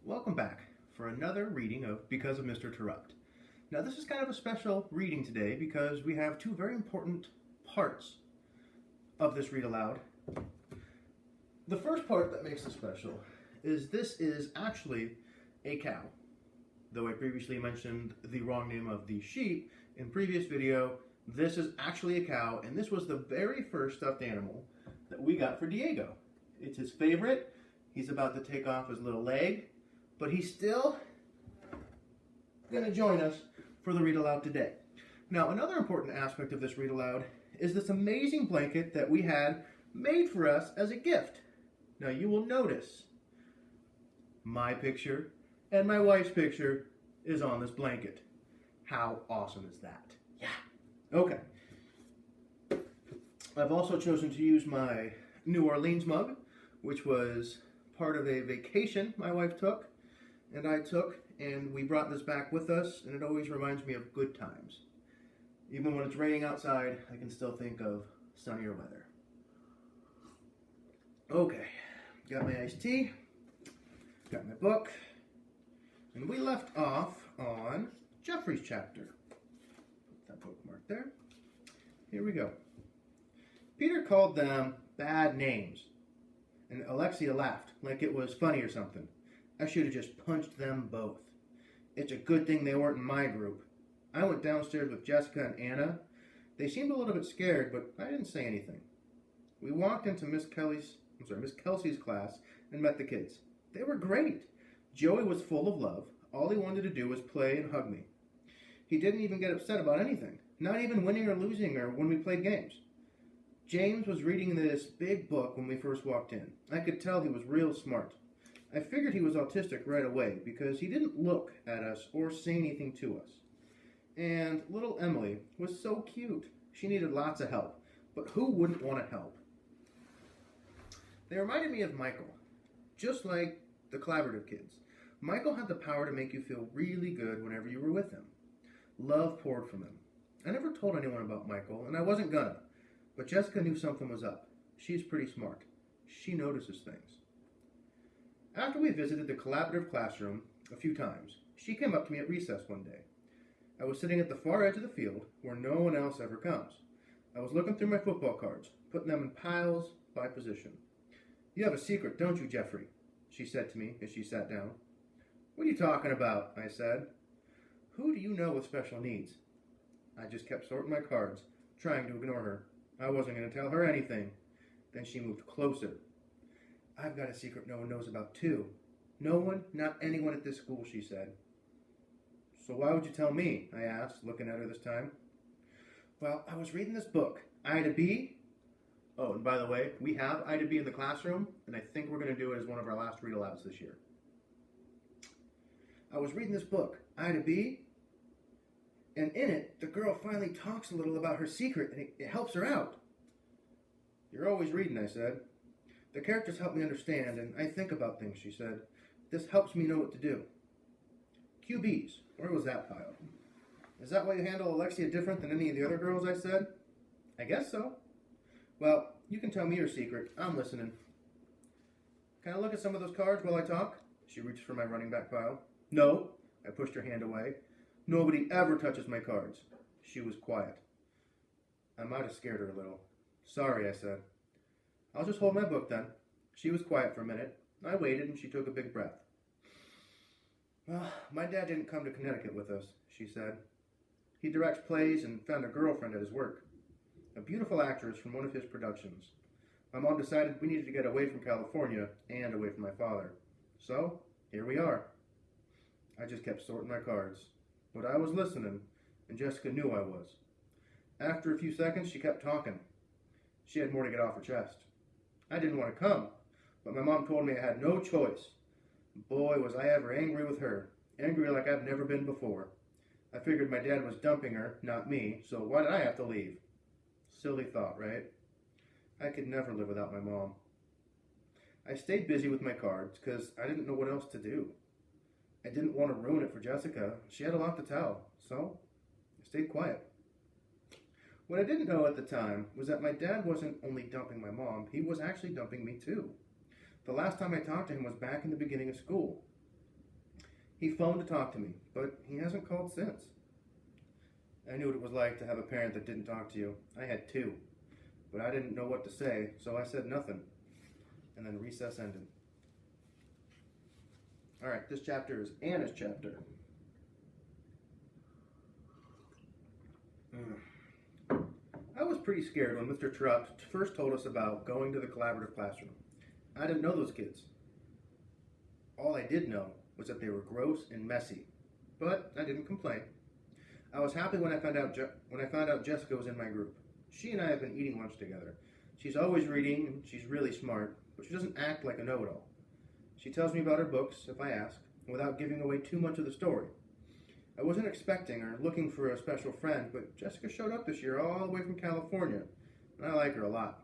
Welcome back for another reading of Because of Mr. Terupt. Now this is kind of a special reading today because we have two very important parts of this read aloud. The first part that makes it special is this is actually a cow. Though I previously mentioned the wrong name of the sheep in previous video, this is actually a cow, and this was the very first stuffed animal that we got for Diego. It's his favorite. He's about to take off his little leg, but he's still going to join us for the read aloud today. Now, another important aspect of this read aloud is this amazing blanket that we had made for us as a gift. Now, you will notice my picture and my wife's picture is on this blanket. How awesome is that? Yeah. Okay. I've also chosen to use my New Orleans mug, which was part of a vacation my wife took and I took, and we brought this back with us, and it always reminds me of good times. Even when it's raining outside, I can still think of sunnier weather. Okay, got my iced tea, got my book, and we left off on Jeffrey's chapter. Put that bookmark there. Here we go. Peter called them bad names, and Alexia laughed like it was funny or something. I should have just punched them both. It's a good thing they weren't in my group. I went downstairs with Jessica and Anna. They seemed a little bit scared, but I didn't say anything. We walked into Miss Kelsey's class and met the kids. They were great. Joey was full of love. All he wanted to do was play and hug me. He didn't even get upset about anything, not even winning or losing or when we played games. James was reading this big book when we first walked in. I could tell he was real smart. I figured he was autistic right away because he didn't look at us or say anything to us. And little Emily was so cute. She needed lots of help, but who wouldn't want to help? They reminded me of Michael, just like the collaborative kids. Michael had the power to make you feel really good whenever you were with him. Love poured from him. I never told anyone about Michael, and I wasn't gonna. But Jessica knew something was up. She's pretty smart. She notices things. After we visited the collaborative classroom a few times, she came up to me at recess one day. I was sitting at the far edge of the field where no one else ever comes. I was looking through my football cards, putting them in piles by position. "You have a secret, don't you, Jeffrey?" she said to me as she sat down. "What are you talking about?" I said. "Who do you know with special needs?" I just kept sorting my cards, trying to ignore her. I wasn't going to tell her anything. Then she moved closer. "I've got a secret no one knows about too. No one, not anyone at this school," she said. "So why would you tell me?" I asked, looking at her this time. "Well, I was reading this book, I to B." Oh, and by the way, we have I to B in the classroom, and I think we're going to do it as one of our last read alouds this year. "I was reading this book, I to B, and in it, the girl finally talks a little about her secret, and it helps her out." "You're always reading," I said. "The characters help me understand, and I think about things," she said. "This helps me know what to do." "QBs, where was that pile?" "Is that why you handle Alexia different than any of the other girls?" I said. "I guess so." "Well, you can tell me your secret. I'm listening." "Can I look at some of those cards while I talk?" She reached for my running back pile. "No." I pushed her hand away. "Nobody ever touches my cards." She was quiet. I might have scared her a little. "Sorry," I said. "I'll just hold my book then." She was quiet for a minute. I waited and she took a big breath. "Well, my dad didn't come to Connecticut with us," she said. "He directs plays and found a girlfriend at his work. A beautiful actress from one of his productions. My mom decided we needed to get away from California and away from my father. So, here we are." I just kept sorting my cards. But I was listening, and Jessica knew I was. After a few seconds, she kept talking. She had more to get off her chest. I didn't want to come, but my mom told me I had no choice. Boy, was I ever angry with her. Angry like I've never been before. I figured my dad was dumping her, not me, so why did I have to leave? Silly thought, right? I could never live without my mom. I stayed busy with my cards because I didn't know what else to do. I didn't want to ruin it for Jessica. She had a lot to tell, so I stayed quiet. What I didn't know at the time was that my dad wasn't only dumping my mom, he was actually dumping me too. The last time I talked to him was back in the beginning of school. He phoned to talk to me, but he hasn't called since. I knew what it was like to have a parent that didn't talk to you. I had two, but I didn't know what to say, so I said nothing. And then recess ended. All right, this chapter is Anna's chapter. I was pretty scared when Mr. Terupt first told us about going to the collaborative classroom. I didn't know those kids. All I did know was that they were gross and messy, but I didn't complain. I was happy when I found out Jessica was in my group. She and I have been eating lunch together. She's always reading, and she's really smart, but she doesn't act like a know-it-all. She tells me about her books if I ask, without giving away too much of the story. I wasn't expecting or looking for a special friend, but Jessica showed up this year all the way from California, and I like her a lot.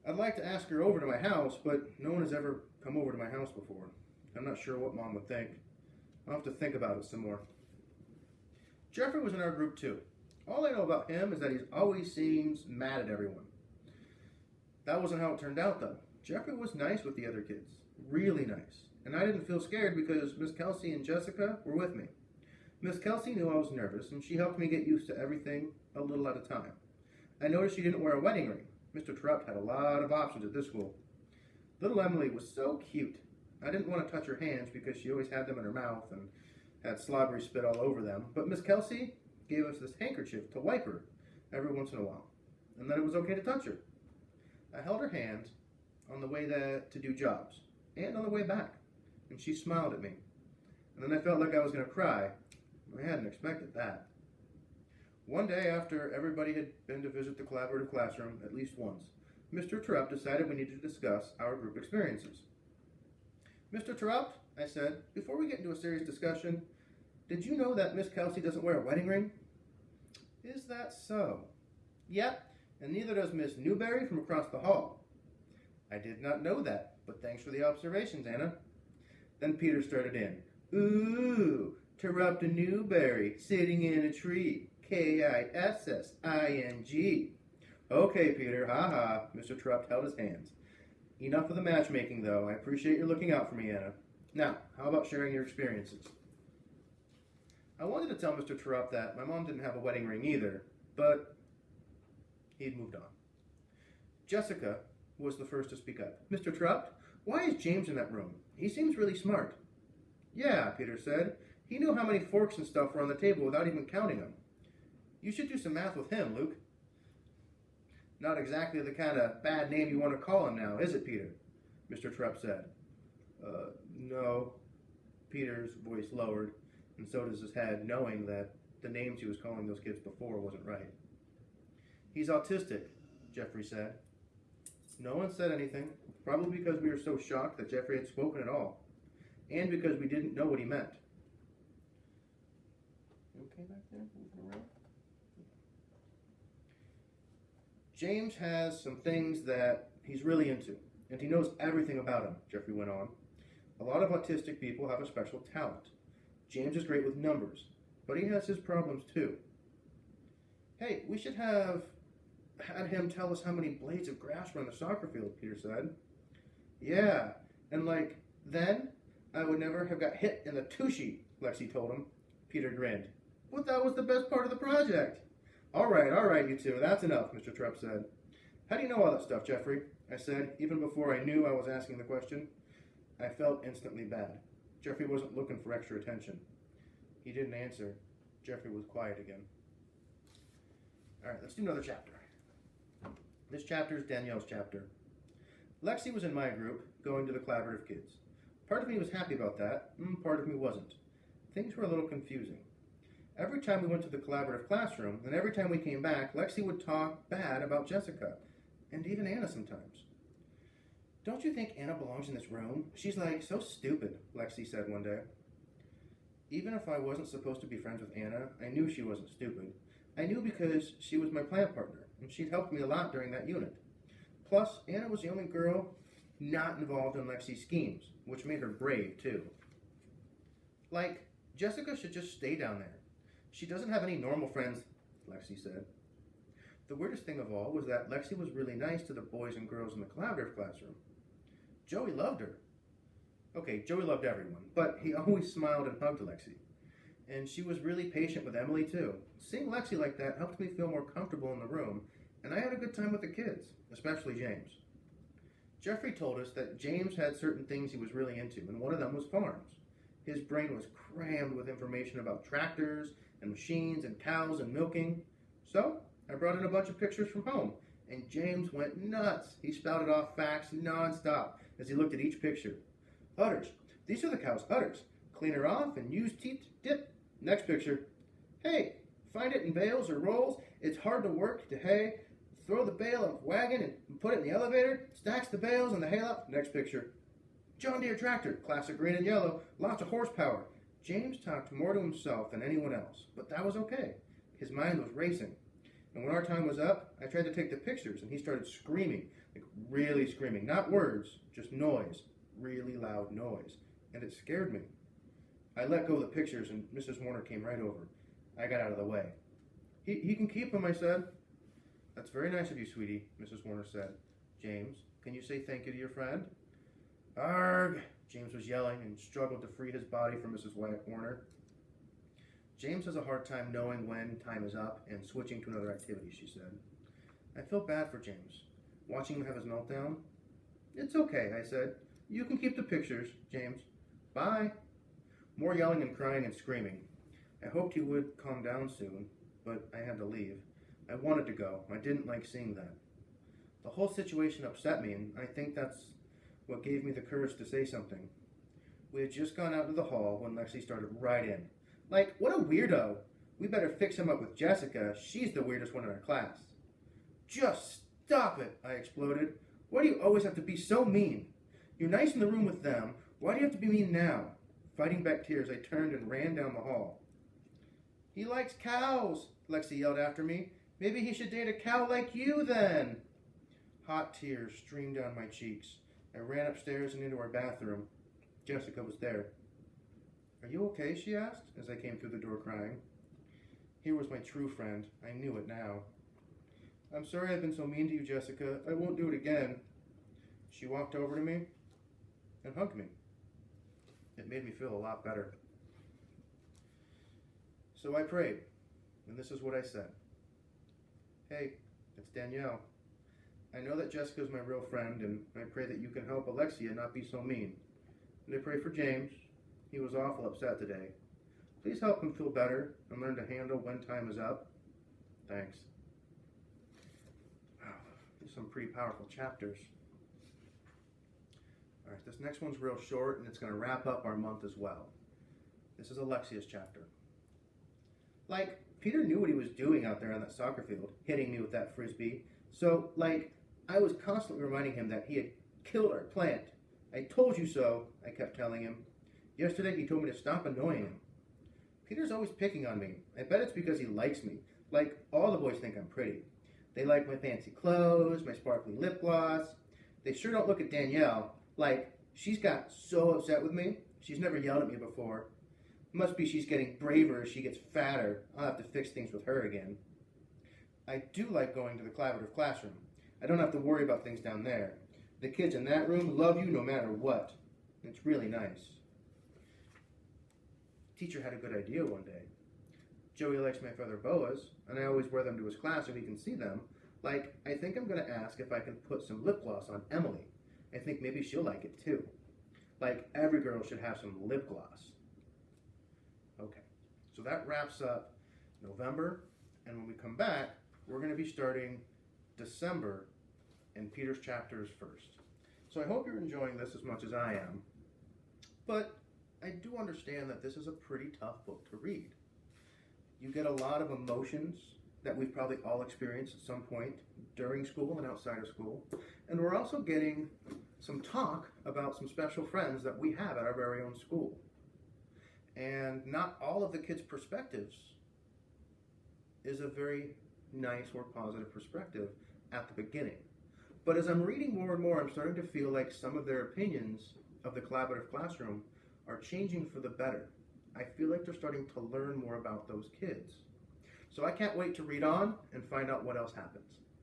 I'd like to ask her over to my house, but no one has ever come over to my house before. I'm not sure what Mom would think. I'll have to think about it some more. Jeffrey was in our group too. All I know about him is that he always seems mad at everyone. That wasn't how it turned out though. Jeffrey was nice with the other kids. Really nice. And I didn't feel scared because Miss Kelsey and Jessica were with me. Miss Kelsey knew I was nervous, and she helped me get used to everything a little at a time. I noticed she didn't wear a wedding ring. Mr. Terupt had a lot of options at this school. Little Emily was so cute. I didn't want to touch her hands because she always had them in her mouth and had slobbery spit all over them. But Miss Kelsey gave us this handkerchief to wipe her every once in a while, and then it was okay to touch her. I held her hand on the way to do jobs and on the way back, and she smiled at me. And then I felt like I was going to cry. I hadn't expected that. One day after everybody had been to visit the collaborative classroom at least once, Mr. Terupt decided we needed to discuss our group experiences. Mr. Terupt, I said, before we get into a serious discussion, did you know that Miss Kelsey doesn't wear a wedding ring? Is that so? Yep, and neither does Miss Newberry from across the hall. I did not know that, but thanks for the observations, Anna. Then Peter started in. Ooh, Terupt and Newberry, sitting in a tree. Kissing. Okay, Peter, ha. Mr. Terupt held his hands. Enough of the matchmaking, though. I appreciate your looking out for me, Anna. Now, how about sharing your experiences? I wanted to tell Mr. Terupt that my mom didn't have a wedding ring either, but he'd moved on. Jessica was the first to speak up. Mr. Terupt, why is James in that room? He seems really smart. Yeah, Peter said. He knew how many forks and stuff were on the table without even counting them. You should do some math with him, Luke. Not exactly the kind of bad name you want to call him now, is it, Peter? Mr. Terupt said. No. Peter's voice lowered, and so does his head, knowing that the names he was calling those kids before wasn't right. He's autistic, Jeffrey said. No one said anything, probably because we were so shocked that Jeffrey had spoken at all, and because we didn't know what he meant. You okay back there? Moving around? James has some things that he's really into, and he knows everything about him, Jeffrey went on. A lot of autistic people have a special talent. James is great with numbers, but he has his problems too. Hey, we should have had him tell us how many blades of grass were on the soccer field, Peter said. Yeah, and then I would never have got hit in the tushy, Lexi told him. Peter grinned. But that was the best part of the project. All right, you two. That's enough, Mr. Terupt said. How do you know all that stuff, Jeffrey? I said, even before I knew I was asking the question. I felt instantly bad. Jeffrey wasn't looking for extra attention. He didn't answer. Jeffrey was quiet again. All right, let's do another chapter. This chapter is Danielle's chapter. Lexi was in my group, going to the collaborative kids. Part of me was happy about that, part of me wasn't. Things were a little confusing. Every time we went to the collaborative classroom, and every time we came back, Lexi would talk bad about Jessica, and even Anna sometimes. Don't you think Anna belongs in this room? She's so stupid, Lexi said one day. Even if I wasn't supposed to be friends with Anna, I knew she wasn't stupid. I knew because she was my plant partner, and she'd helped me a lot during that unit. Plus, Anna was the only girl not involved in Lexi's schemes, which made her brave, too. Jessica should just stay down there. She doesn't have any normal friends, Lexi said. The weirdest thing of all was that Lexi was really nice to the boys and girls in the collaborative classroom. Joey loved her. Okay, Joey loved everyone, but he always smiled and hugged Lexi. And she was really patient with Emily, too. Seeing Lexi like that helped me feel more comfortable in the room, and I had a good time with the kids, especially James. Jeffrey told us that James had certain things he was really into, and one of them was farms. His brain was crammed with information about tractors and machines and cows and milking. So I brought in a bunch of pictures from home, and James went nuts. He spouted off facts nonstop as he looked at each picture. Udders. These are the cow's udders. Clean her off and use teeth to dip. Next picture. Hey, find it in bales or rolls. It's hard to work to hay. Throw the bale in a wagon and put it in the elevator. Stacks the bales and the hay up. Next picture. John Deere tractor, classic green and yellow, lots of horsepower. James talked more to himself than anyone else, but that was okay. His mind was racing. And when our time was up, I tried to take the pictures, and he started screaming, like really screaming. Not words, just noise, really loud noise. And it scared me. I let go of the pictures, and Mrs. Warner came right over. I got out of the way. He can keep them, I said. That's very nice of you, sweetie, Mrs. Warner said. James, can you say thank you to your friend? Arg! James was yelling and struggled to free his body from Mrs. Warner. James has a hard time knowing when time is up and switching to another activity, she said. I feel bad for James. Watching him have his meltdown. It's okay, I said. You can keep the pictures, James. Bye. More yelling and crying and screaming. I hoped he would calm down soon, but I had to leave. I wanted to go. I didn't like seeing that. The whole situation upset me, and I think that's what gave me the courage to say something. We had just gone out to the hall when Lexi started right in. Like, what a weirdo. We better fix him up with Jessica. She's the weirdest one in our class. Just stop it, I exploded. Why do you always have to be so mean? You're nice in the room with them. Why do you have to be mean now? Fighting back tears, I turned and ran down the hall. He likes cows, Lexi yelled after me. Maybe he should date a cow like you then. Hot tears streamed down my cheeks. I ran upstairs and into our bathroom. Jessica was there. Are you okay? She asked as I came through the door crying. Here was my true friend. I knew it now. I'm sorry I've been so mean to you, Jessica. I won't do it again. She walked over to me and hugged me. It made me feel a lot better. So I prayed, and this is what I said. Hey, it's Danielle. I know that Jessica's my real friend, and I pray that you can help Alexia not be so mean. And I pray for James. He was awful upset today. Please help him feel better and learn to handle when time is up. Thanks. Wow, these are some pretty powerful chapters. All right, this next one's real short, and it's going to wrap up our month as well. This is Alexia's chapter. Like, Peter knew what he was doing out there on that soccer field, hitting me with that frisbee. So, I was constantly reminding him that he had killed our plant. I told you so, I kept telling him. Yesterday, he told me to stop annoying him. Peter's always picking on me. I bet it's because he likes me. Like, all the boys think I'm pretty. They like my fancy clothes, my sparkly lip gloss. They sure don't look at Danielle. She's got so upset with me. She's never yelled at me before. Must be she's getting braver as she gets fatter. I'll have to fix things with her again. I do like going to the collaborative classroom. I don't have to worry about things down there. The kids in that room love you no matter what. It's really nice. Teacher had a good idea one day. Joey likes my feather boas, and I always wear them to his class so he can see them. I think I'm going to ask if I can put some lip gloss on Emily. I think maybe she'll like it too. Every girl should have some lip gloss. Okay, so that wraps up November, and when we come back, we're going to be starting December, and Peter's chapter is first. So I hope you're enjoying this as much as I am, but I do understand that this is a pretty tough book to read. You get a lot of emotions that we've probably all experienced at some point during school and outside of school, and we're also getting some talk about some special friends that we have at our very own school. And not all of the kids' perspectives is a very nice or positive perspective at the beginning. But as I'm reading more and more, I'm starting to feel like some of their opinions of the collaborative classroom are changing for the better. I feel like they're starting to learn more about those kids. So I can't wait to read on and find out what else happens.